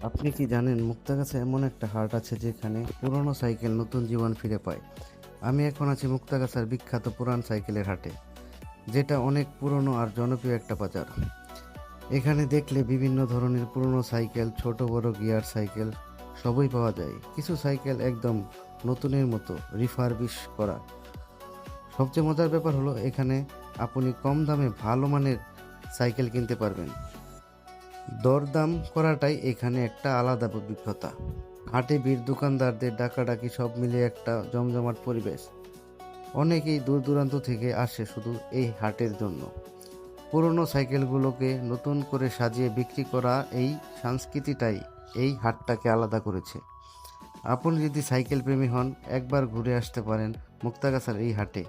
আপনি কি জানেন মুক্তাগাছা এমন একটা হাট আছে যেখানে পুরনো সাইকেল নতুন জীবন ফিরে পায়। আমি এখন আছি মুক্তাগাছার বিখ্যাত পুরান সাইকেলের হাটে, যেটা অনেক পুরনো আর জনপ্রিয় একটা বাজার। এখানে দেখলে বিভিন্ন ধরনের পুরনো সাইকেল, ছোট বড় গিয়ার সাইকেল সবই পাওয়া যায়। কিছু সাইকেল একদম নতুনের মতো রিফারবিশ করা। সবচেয়ে মজার ব্যাপার হলো এখানে আপনি কম দামে ভালো মানের সাইকেল কিনতে পারবেন। দরদাম করাটাই এখানে একটা আলাদা অভিজ্ঞতা। হাটে ভিড়, দোকানদারদের ডাকাডাকি সব মিলিয়ে একটা জমজমাট পরিবেশ। অনেকেই দূর দূরান্ত থেকে আসে শুধু এই হাটের জন্য। পুরনো সাইকেলগুলোকে নতুন করে সাজিয়ে বিক্রি করা, এই সংস্কৃতিটাই এই হাটটাকে আলাদা করেছে। আপনি যদি সাইকেল প্রেমী হন, একবার ঘুরে আসতে পারেন মুক্তাগাছার এই হাটে।